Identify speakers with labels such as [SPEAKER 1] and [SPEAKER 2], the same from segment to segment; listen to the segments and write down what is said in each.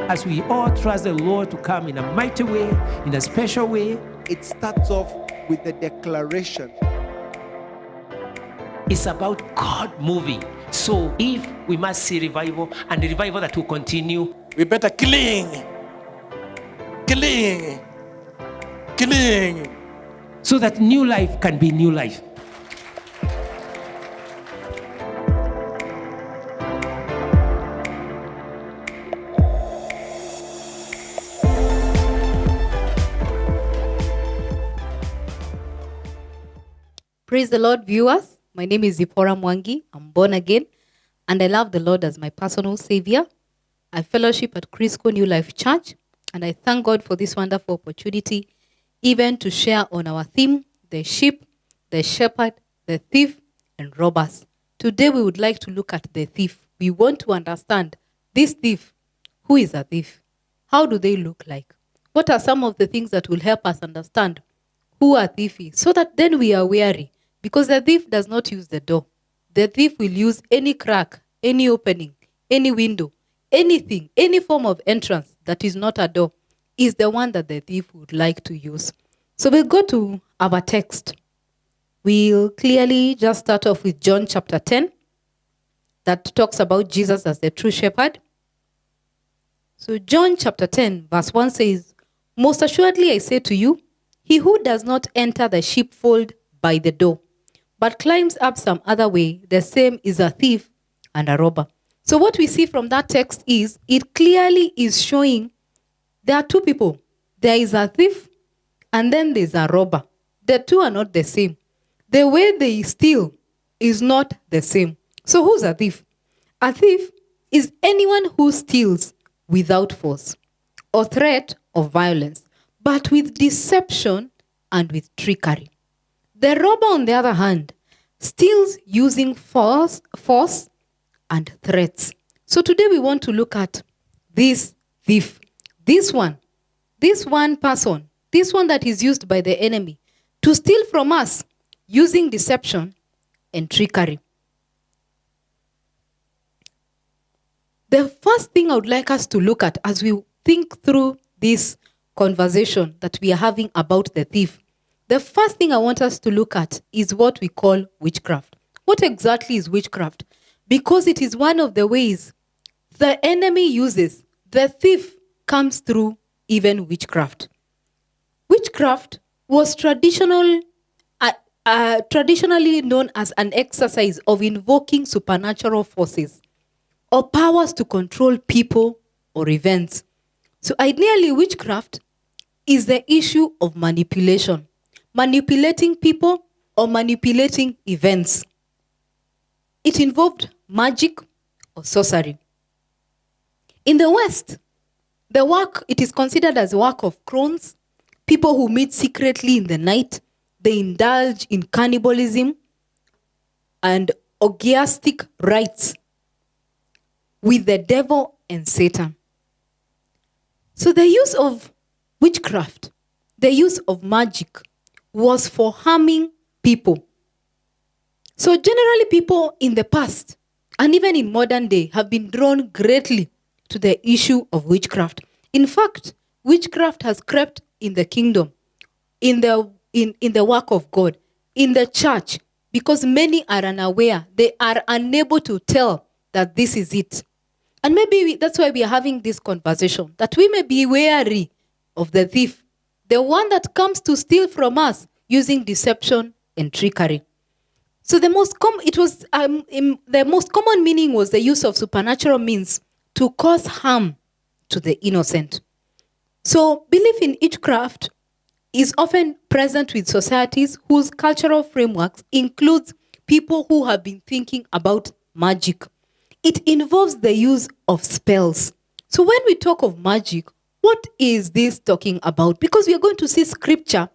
[SPEAKER 1] as we all trust the Lord to come in a mighty way, in a special way.
[SPEAKER 2] It starts off with the declaration.
[SPEAKER 1] It's about God moving. So if we must see revival, and the revival that will continue,
[SPEAKER 2] We better cling,
[SPEAKER 1] so that new life can be new life.
[SPEAKER 3] Praise the Lord, viewers. My name is Zipporah Mwangi. I'm born again, and I love the Lord as my personal savior. I fellowship at Crisco New Life Church, and I thank God for this wonderful opportunity, even to share on our theme, the sheep, the shepherd, the thief, and robbers. Today, we would like to look at the thief. We want to understand this thief. Who is a thief? How do they look like? What are some of the things that will help us understand who a thief is, so that then we are wary? Because the thief does not use the door. The thief will use any crack, any opening, any window, anything, any form of entrance that is not a door is the one that the thief would like to use. So we'll go to our text. We'll clearly just start off with John chapter 10 that talks about Jesus as the true shepherd. So John chapter 10 verse 1 says, "Most assuredly I say to you, he who does not enter the sheepfold by the door, but climbs up some other way, the same is a thief and a robber." So what we see from that text is, it clearly is showing there are two people. There is a thief and then there's a robber. The two are not the same. The way they steal is not the same. So who's a thief? A thief is anyone who steals without force or threat of violence, but with deception and with trickery. The robber, on the other hand, steals using force and threats. So today we want to look at this thief. This one person, this one that is used by the enemy to steal from us using deception and trickery. The first thing I would like us to look at as we think through this conversation that we are having about the thief, the first thing I want us to look at is what we call witchcraft. What exactly is witchcraft? Because it is one of the ways the enemy uses. The thief comes through even witchcraft. Witchcraft was traditionally known as an exercise of invoking supernatural forces or powers to control people or events. So ideally, witchcraft is the issue of manipulation. Manipulating people or manipulating events. It involved magic or sorcery. In the West, it is considered as a work of crones, people who meet secretly in the night. They indulge in cannibalism and orgiastic rites with the devil and Satan. So the use of witchcraft, the use of magic, was for harming people. So generally, people in the past and even in modern day have been drawn greatly to the issue of witchcraft. In fact, witchcraft has crept in the kingdom, in the work of God, in the church, because many are unaware. They are unable to tell that this is it. And maybe that's why we are having this conversation, that we may be wary of the thief, the one that comes to steal from us using deception and trickery. So the most common meaning was the use of supernatural means to cause harm to the innocent. So belief in witchcraft is often present with societies whose cultural frameworks includes people who have been thinking about magic. It involves the use of spells. So when we talk of magic, what is this talking about? Because we are going to see scripture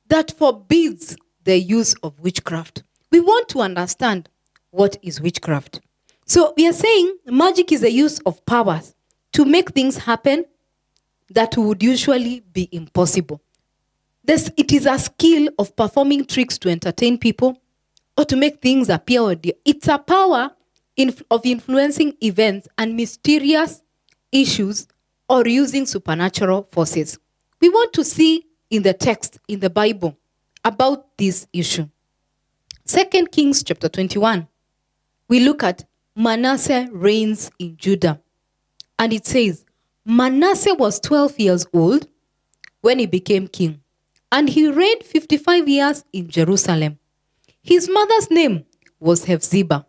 [SPEAKER 3] that forbids the use of witchcraft. We want to understand what is witchcraft. So we are saying magic is the use of powers to make things happen that would usually be impossible. It is a skill of performing tricks to entertain people or to make things appear. It's a power of influencing events and mysterious issues or using supernatural forces. We want to see in the text, in the Bible, about this issue. 2 Kings chapter 21, we look at Manasseh reigns in Judah. And it says, Manasseh was 12 years old when he became king, and he reigned 55 years in Jerusalem. His mother's name was Hephzibah,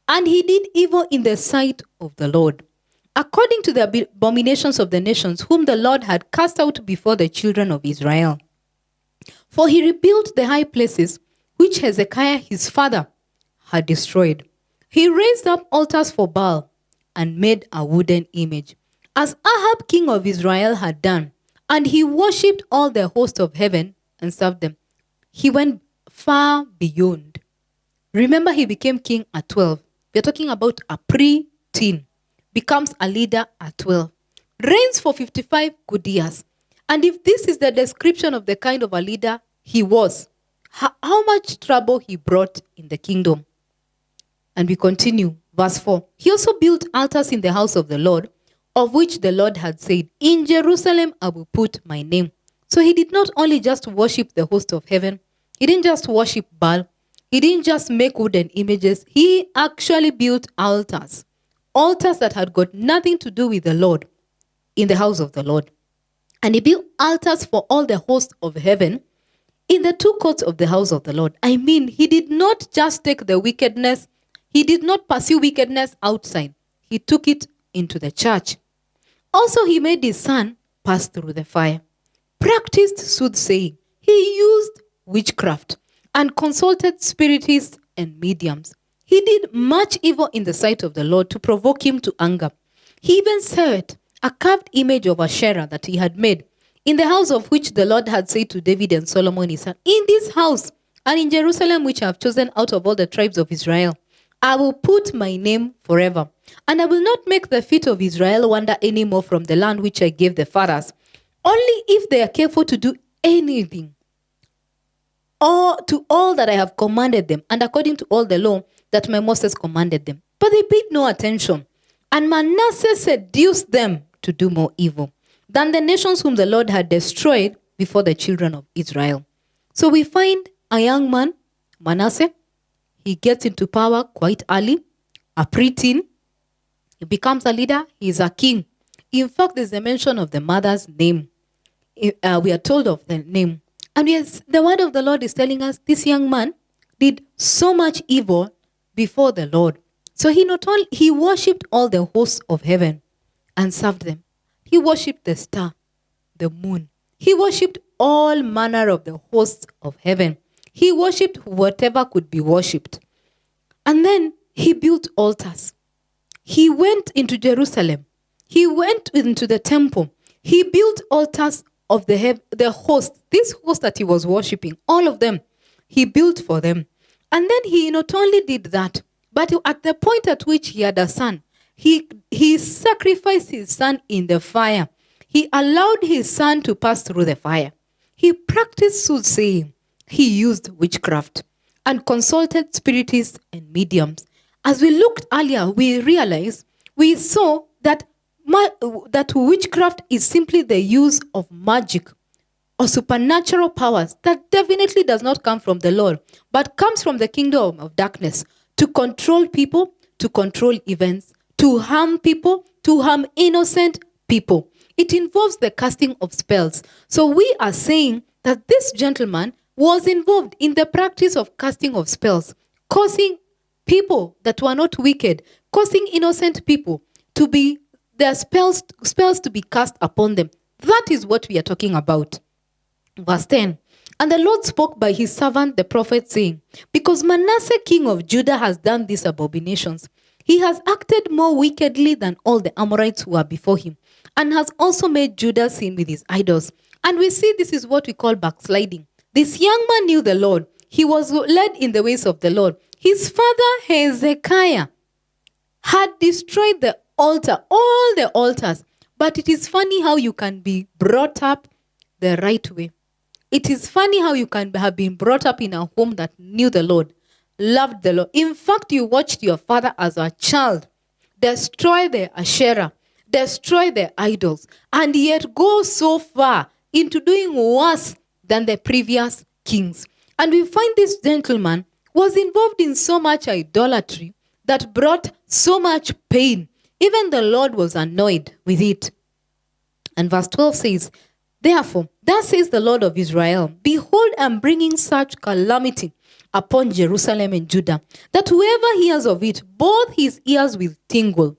[SPEAKER 3] and he did evil in the sight of the Lord, according to the abominations of the nations whom the Lord had cast out before the children of Israel. For he rebuilt the high places which Hezekiah his father had destroyed. He raised up altars for Baal and made a wooden image, as Ahab king of Israel had done, and he worshipped all the host of heaven and served them. He went far beyond. Remember, he became king at 12. We're talking about a pre-teen. Becomes a leader at 12. Reigns for 55 good years. And if this is the description of the kind of a leader he was, how much trouble he brought in the kingdom. And we continue. Verse 4. He also built altars in the house of the Lord, of which the Lord had said, in Jerusalem I will put my name. So he did not only just worship the host of heaven, he didn't just worship Baal, he didn't just make wooden images, he actually built altars. Altars that had got nothing to do with the Lord in the house of the Lord. And he built altars for all the hosts of heaven in the two courts of the house of the Lord. I mean, he did not just take the wickedness, he did not pursue wickedness outside. He took it into the church. Also, he made his son pass through the fire, practiced soothsaying. He used witchcraft and consulted spiritists and mediums. He did much evil in the sight of the Lord to provoke him to anger. He even set a carved image of Asherah that he had made in the house of which the Lord had said to David and Solomon his son, in this house and in Jerusalem which I have chosen out of all the tribes of Israel, I will put my name forever. And I will not make the feet of Israel wander any more from the land which I gave the fathers, only if they are careful to do anything or to all that I have commanded them, and according to all the law that my Moses commanded them. But they paid no attention. And Manasseh seduced them to do more evil than the nations whom the Lord had destroyed before the children of Israel. So we find a young man, Manasseh. He gets into power quite early, a preteen. He becomes a leader. He's a king. In fact, there's a mention of the mother's name. We are told of the name. And yes, the word of the Lord is telling us this young man did so much evil before the Lord. So he worshipped all the hosts of heaven and served them. He worshipped the star, the moon. He worshipped all manner of the hosts of heaven. He worshipped whatever could be worshipped. And then he built altars. He went into Jerusalem. He went into the temple. He built altars of the host. This host that he was worshipping, all of them, he built for them. And then he not only did that, but at the point at which he had a son, he sacrificed his son in the fire. He allowed his son to pass through the fire. He practiced soothsaying. He used witchcraft and consulted spiritists and mediums. As we looked earlier, we saw that witchcraft is simply the use of magic or supernatural powers that definitely does not come from the Lord, but comes from the kingdom of darkness to control people, to control events, to harm people, to harm innocent people. It involves the casting of spells. So we are saying that this gentleman was involved in the practice of casting of spells, causing people that were not wicked, causing innocent people to be, their spells to be cast upon them. That is what we are talking about. Verse 10. And the Lord spoke by his servant the prophet, saying, because Manasseh king of Judah has done these abominations, he has acted more wickedly than all the Amorites who are before him, and has also made Judah sin with his idols. And we see this is what we call backsliding. This young man knew the Lord. He was led in the ways of the Lord. His father Hezekiah had destroyed the altar, all the altars. But it is funny how you can be brought up the right way. It is funny how you can have been brought up in a home that knew the Lord, loved the Lord. In fact, you watched your father as a child destroy the Asherah, destroy their idols, and yet go so far into doing worse than the previous kings. And we find this gentleman was involved in so much idolatry that brought so much pain. Even the Lord was annoyed with it. And verse 12 says, therefore, thus says the Lord of Israel, behold, I am bringing such calamity upon Jerusalem and Judah, that whoever hears of it, both his ears will tingle.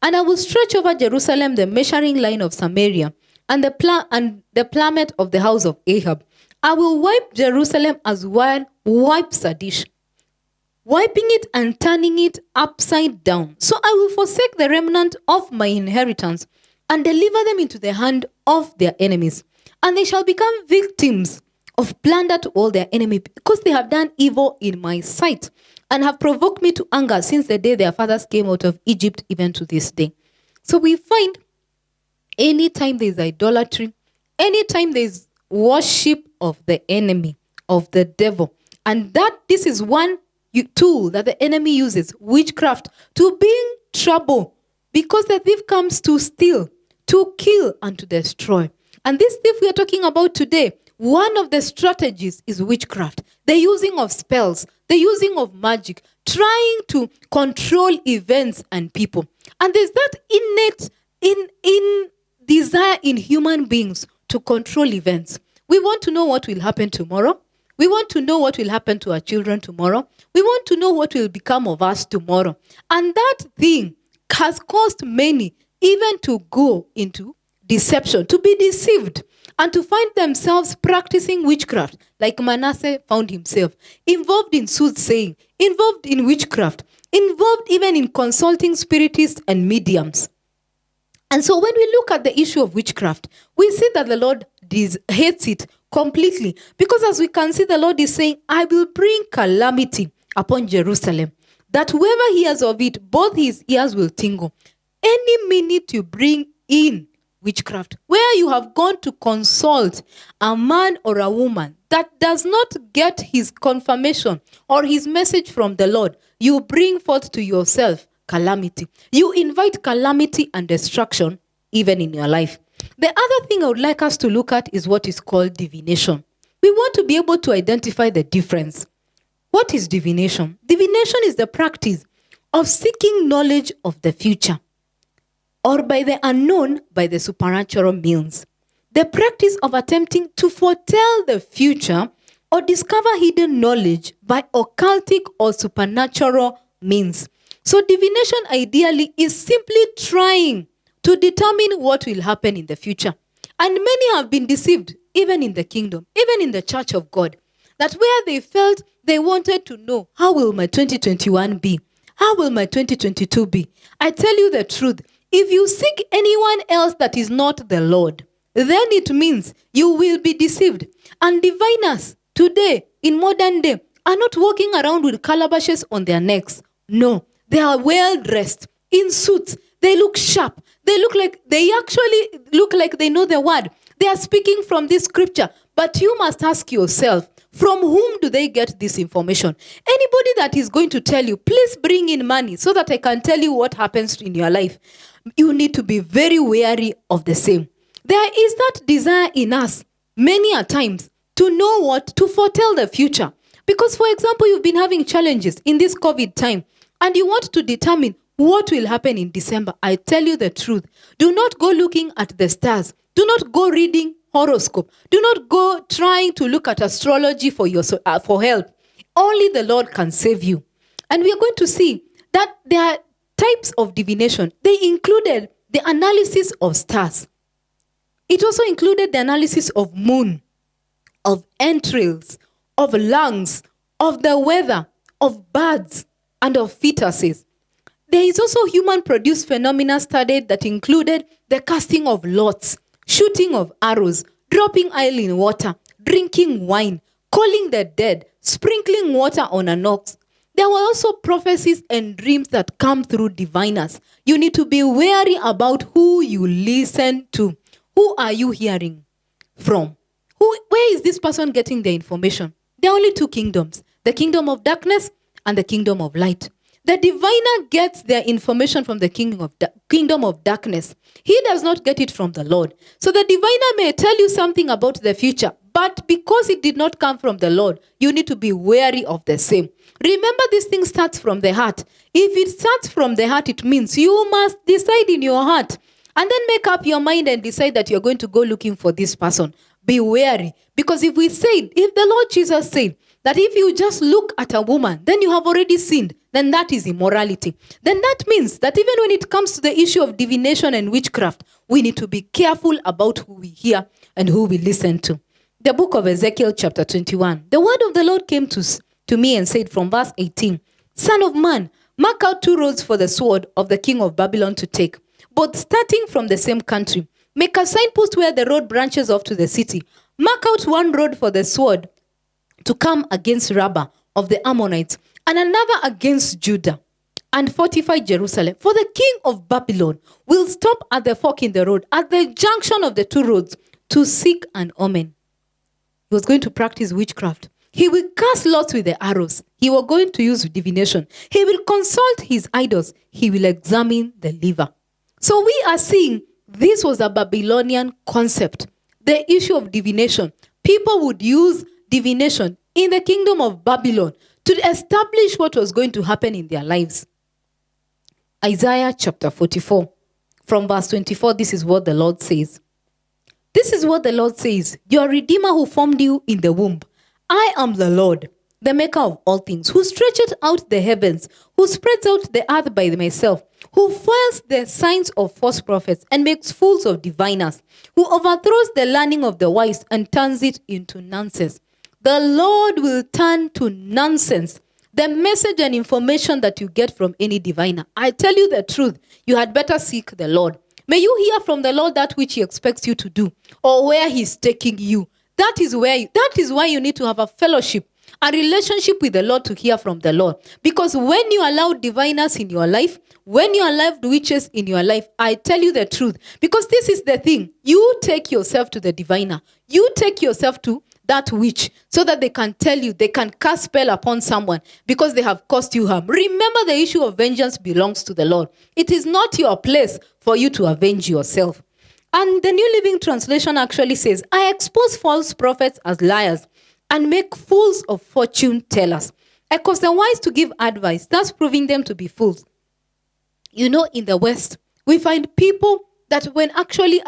[SPEAKER 3] And I will stretch over Jerusalem the measuring line of Samaria, and the plummet of the house of Ahab. I will wipe Jerusalem as wine wipes a dish, wiping it and turning it upside down. So I will forsake the remnant of my inheritance, and deliver them into the hand of their enemies. And they shall become victims of plunder to all their enemies, because they have done evil in my sight, and have provoked me to anger since the day their fathers came out of Egypt, even to this day. So we find anytime there is idolatry, anytime there is worship of the enemy, of the devil, and this is one tool that the enemy uses, witchcraft, to bring trouble, because the thief comes to steal, to kill, and to destroy. And this thief we are talking about today, one of the strategies is witchcraft, the using of spells, the using of magic, trying to control events and people. And there's that innate in desire in human beings to control events. We want to know what will happen tomorrow. We want to know what will happen to our children tomorrow. We want to know what will become of us tomorrow. And that thing has caused many even to go into deception, to be deceived, and to find themselves practicing witchcraft, like Manasseh found himself, involved in soothsaying, involved in witchcraft, involved even in consulting spiritists and mediums. And so when we look at the issue of witchcraft, we see that the Lord hates it completely. Because as we can see, the Lord is saying, I will bring calamity upon Jerusalem, that whoever hears of it, both his ears will tingle. Any minute you bring in witchcraft, where you have gone to consult a man or a woman that does not get his confirmation or his message from the Lord, you bring forth to yourself calamity. You invite calamity and destruction even in your life. The other thing I would like us to look at is what is called divination. We want to be able to identify the difference. What is divination? Divination is the practice of seeking knowledge of the future, or by the unknown, by the supernatural means. The practice of attempting to foretell the future or discover hidden knowledge by occultic or supernatural means. So divination ideally is simply trying to determine what will happen in the future. And many have been deceived, even in the kingdom, even in the church of God, that where they felt they wanted to know, how will my 2021 be? How will my 2022 be? I tell you the truth. If you seek anyone else that is not the Lord, then it means you will be deceived. And diviners today, in modern day, are not walking around with calabashes on their necks. No, they are well dressed, in suits. They look sharp. They actually look like they know the word. They are speaking from this scripture. But you must ask yourself, from whom do they get this information? Anybody that is going to tell you, please bring in money so that I can tell you what happens in your life, you need to be very wary of the same. There is that desire in us many a times to know to foretell the future. Because, for example, you've been having challenges in this COVID time and you want to determine what will happen in December. I tell you the truth. Do not go looking at the stars. Do not go reading horoscope. Do not go trying to look at astrology for help. Only the Lord can save you. And we are going to see that there are types of divination. They included the analysis of stars. It also included the analysis of moon, of entrails, of lungs, of the weather, of birds, and of fetuses. There is also human-produced phenomena studied that included the casting of lots, shooting of arrows, dropping oil in water, drinking wine, calling the dead, sprinkling water on an ox. There were also prophecies and dreams that come through diviners. You need to be wary about who you listen to. Who are you hearing from? Where is this person getting the information? There are only two kingdoms, the kingdom of darkness and the kingdom of light. The diviner gets their information from the kingdom of darkness. He does not get it from the Lord. So the diviner may tell you something about the future, but because it did not come from the Lord, you need to be wary of the same. Remember, this thing starts from the heart. If it starts from the heart, it means you must decide in your heart and then make up your mind and decide that you're going to go looking for this person. Be wary. Because if the Lord Jesus said that if you just look at a woman, then you have already sinned, then that is immorality. Then that means that even when it comes to the issue of divination and witchcraft, we need to be careful about who we hear and who we listen to. The book of Ezekiel chapter 21. The word of the Lord came to me and said from verse 18, Son of man, mark out 2 roads for the sword of the king of Babylon to take, both starting from the same country. Make a signpost where the road branches off to the city. Mark out 1 road for the sword to come against Rabbah of the Ammonites, and another against Judah, and fortify Jerusalem. For the king of Babylon will stop at the fork in the road, at the junction of the 2 roads, to seek an omen. He was going to practice witchcraft. He will cast lots with the arrows. He was going to use divination. He will consult his idols. He will examine the liver. So we are seeing this was a Babylonian concept. The issue of divination. People would use divination in the kingdom of Babylon to establish what was going to happen in their lives. Isaiah chapter 44, from verse 24, this is what the Lord says. This is what the Lord says, your Redeemer who formed you in the womb. I am the Lord, the maker of all things, who stretches out the heavens, who spreads out the earth by myself, who foils the signs of false prophets and makes fools of diviners, who overthrows the learning of the wise and turns it into nonsense. The Lord will turn to nonsense the message and information that you get from any diviner. I tell you the truth, you had better seek the Lord. May you hear from the Lord that which he expects you to do, or where he's taking you. That is why you need to have a fellowship, a relationship with the Lord to hear from the Lord. Because when you allow diviners in your life, when you allow witches in your life, I tell you the truth. Because this is the thing. You take yourself to the diviner. You take yourself to that witch so that they can tell you, they can cast spell upon someone because they have caused you harm. Remember, the issue of vengeance belongs to the Lord. It is not your place for you to avenge yourself. And the New Living Translation actually says, I expose false prophets as liars and make fools of fortune tellers. I cause the wise to give advice, thus proving them to be fools. You know, in the West, we find people that when actually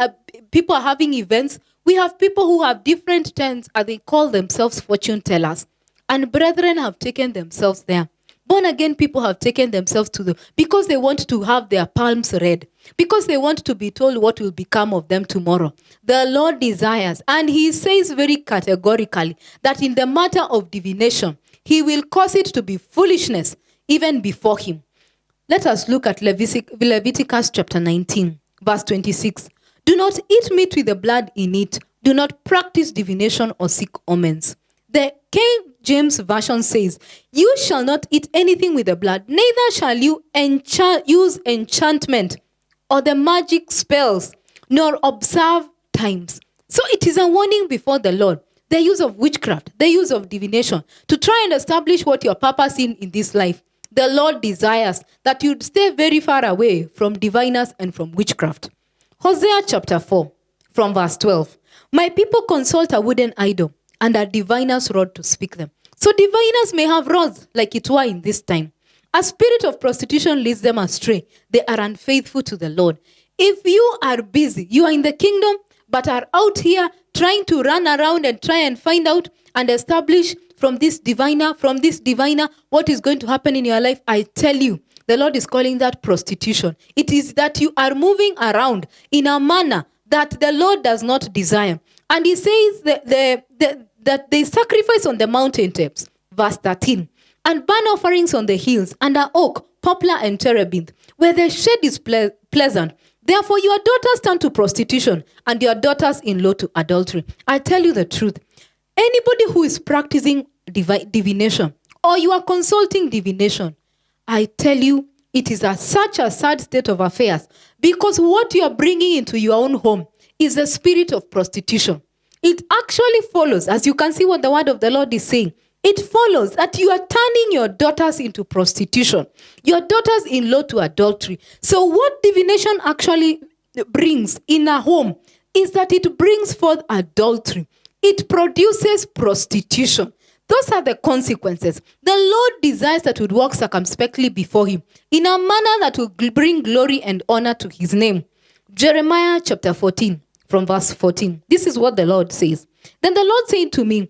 [SPEAKER 3] people are having events, we have people who have different terms and they call themselves fortune tellers. And brethren have taken themselves there. Born again people have taken themselves to because they want to have their palms read. Because they want to be told what will become of them tomorrow. The Lord desires, and he says very categorically, that in the matter of divination, he will cause it to be foolishness even before him. Let us look at Leviticus chapter 19, verse 26. Do not eat meat with the blood in it. Do not practice divination or seek omens. The King James Version says, you shall not eat anything with the blood, neither shall you use enchantment or the magic spells, nor observe times. So it is a warning before the Lord. The use of witchcraft, the use of divination, to try and establish what your purpose in this life. The Lord desires that you stay very far away from diviners and from witchcraft. Hosea chapter 4, from verse 12. My people consult a wooden idol, and a diviner's rod to speak them. So diviners may have rods like it were in this time. A spirit of prostitution leads them astray. They are unfaithful to the Lord. If you are busy, you are in the kingdom, but are out here trying to run around and try and find out and establish from this diviner, what is going to happen in your life, I tell you, the Lord is calling that prostitution. It is that you are moving around in a manner that the Lord does not desire. And he says that they sacrifice on the mountaintops, verse 13, and burn offerings on the hills, under oak, poplar, and terebinth, where the shade is pleasant. Therefore your daughters turn to prostitution, and your daughters-in-law to adultery. I tell you the truth. Anybody who is practicing divination, or you are consulting divination, I tell you, it is such a sad state of affairs, because what you are bringing into your own home is the spirit of prostitution. It actually follows, as you can see what the word of the Lord is saying, it follows that you are turning your daughters into prostitution, your daughters-in-law to adultery. So what divination actually brings in a home is that it brings forth adultery. It produces prostitution. Those are the consequences. The Lord desires that we would walk circumspectly before him in a manner that will bring glory and honor to his name. Jeremiah chapter 14 from verse 14. This is what the Lord says. Then the Lord said to me,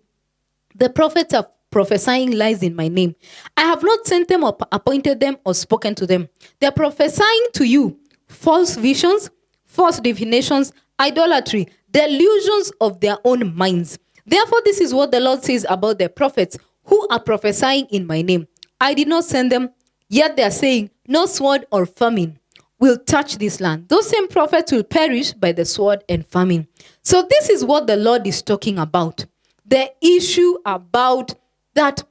[SPEAKER 3] the prophets are prophesying lies in my name. I have not sent them or appointed them or spoken to them. They are prophesying to you false visions, false divinations, idolatry, delusions of their own minds. Therefore, this is what the Lord says about the prophets who are prophesying in my name. I did not send them, yet they are saying, no sword or famine will touch this land. Those same prophets will perish by the sword and famine. So this is what the Lord is talking about. The issue about that,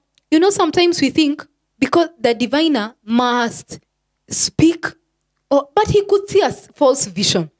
[SPEAKER 3] sometimes we think because the diviner must speak, but he could see a false vision.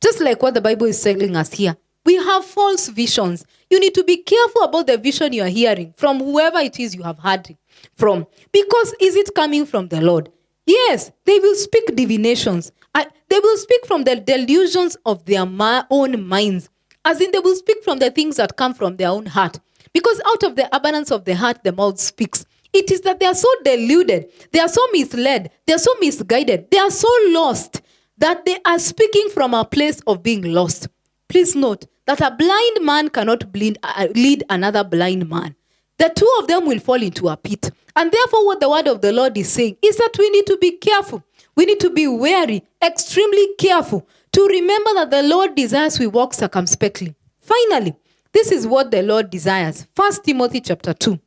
[SPEAKER 3] Just like what the Bible is telling us here. We have false visions. You need to be careful about the vision you are hearing from whoever it is you have heard it from. Because is it coming from the Lord? Yes, they will speak divinations. They will speak from the delusions of their own minds. As in, they will speak from the things that come from their own heart. Because out of the abundance of the heart, the mouth speaks. It is that they are so deluded, they are so misled, they are so misguided, they are so lost that they are speaking from a place of being lost. Please note that a blind man cannot lead another blind man. The two of them will fall into a pit. And therefore, what the word of the Lord is saying is that we need to be careful. We need to be wary, extremely careful, to remember that the Lord desires we walk circumspectly. Finally, this is what the Lord desires. 1 Timothy chapter 2.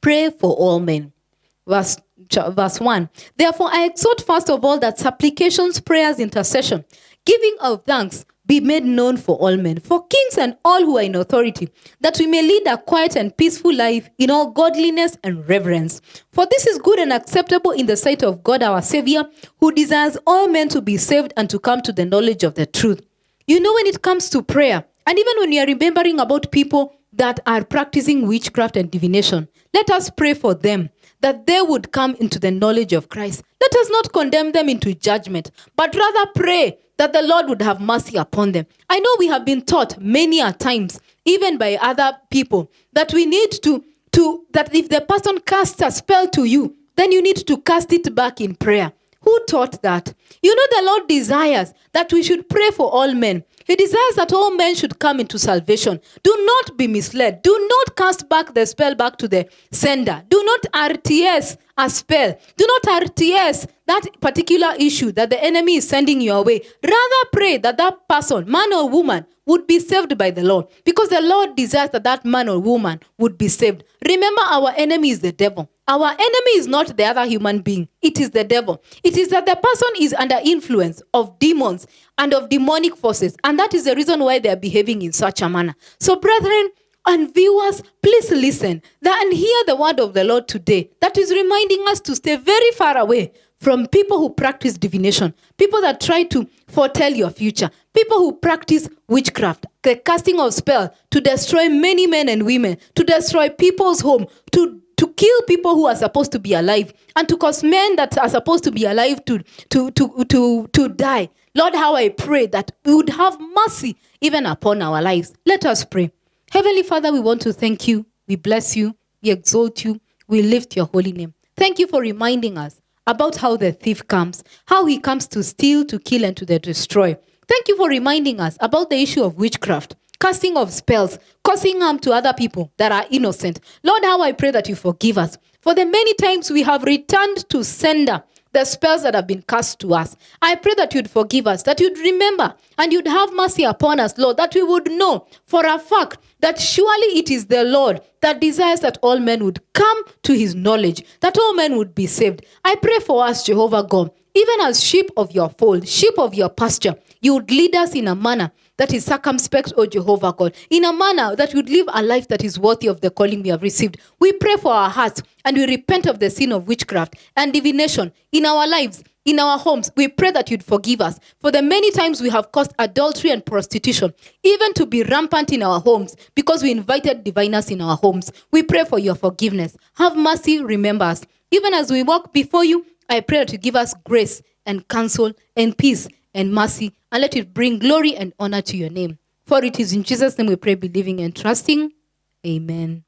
[SPEAKER 3] Pray for all men. Verse 1. Therefore, I exhort first of all that supplications, prayers, intercession, giving of thanks be made known for all men, for kings and all who are in authority, that we may lead a quiet and peaceful life in all godliness and reverence. For this is good and acceptable in the sight of God our Savior, who desires all men to be saved and to come to the knowledge of the truth. When it comes to prayer, and even when you are remembering about people that are practicing witchcraft and divination, let us pray for them, that they would come into the knowledge of Christ. Let us not condemn them into judgment, but rather pray that the Lord would have mercy upon them. I know we have been taught many a times, even by other people, that we need that if the person casts a spell to you, then you need to cast it back in prayer. Who taught that? The Lord desires that we should pray for all men. He desires that all men should come into salvation. Do not be misled. Do not cast back the spell back to the sender. Do not RTS a spell. Do not RTS that particular issue that the enemy is sending your way. Rather pray that that person, man or woman, would be saved by the Lord. Because the Lord desires that that man or woman would be saved. Remember, our enemy is the devil. Our enemy is not the other human being. It is the devil. It is that the person is under influence of demons and of demonic forces. And that is the reason why they are behaving in such a manner. So brethren and viewers, please listen and hear the word of the Lord today that is reminding us to stay very far away from people who practice divination, people that try to foretell your future, people who practice witchcraft, the casting of spell to destroy many men and women, to destroy people's home, to kill people who are supposed to be alive, and to cause men that are supposed to be alive to die. Lord, how I pray that we would have mercy even upon our lives. Let us pray. Heavenly Father, we want to thank you. We bless you. We exalt you. We lift your holy name. Thank you for reminding us about how the thief comes, how he comes to steal, to kill, and to destroy. Thank you for reminding us about the issue of witchcraft, casting of spells, causing harm to other people that are innocent. Lord, how I pray that you forgive us for the many times we have returned to sender the spells that have been cast to us. I pray that you'd forgive us, that you'd remember and you'd have mercy upon us, Lord, that we would know for a fact that surely it is the Lord that desires that all men would come to his knowledge, that all men would be saved. I pray for us, Jehovah God, even as sheep of your fold, sheep of your pasture, you would lead us in a manner that is circumspect, O Jehovah God, in a manner that would live a life that is worthy of the calling we have received. We pray for our hearts and we repent of the sin of witchcraft and divination in our lives, in our homes. We pray that you'd forgive us for the many times we have caused adultery and prostitution, even to be rampant in our homes because we invited diviners in our homes. We pray for your forgiveness. Have mercy, remember us. Even as we walk before you, I pray that you give us grace and counsel and peace and mercy, and let it bring glory and honor to your name. For it is in Jesus' name we pray, believing and trusting. Amen.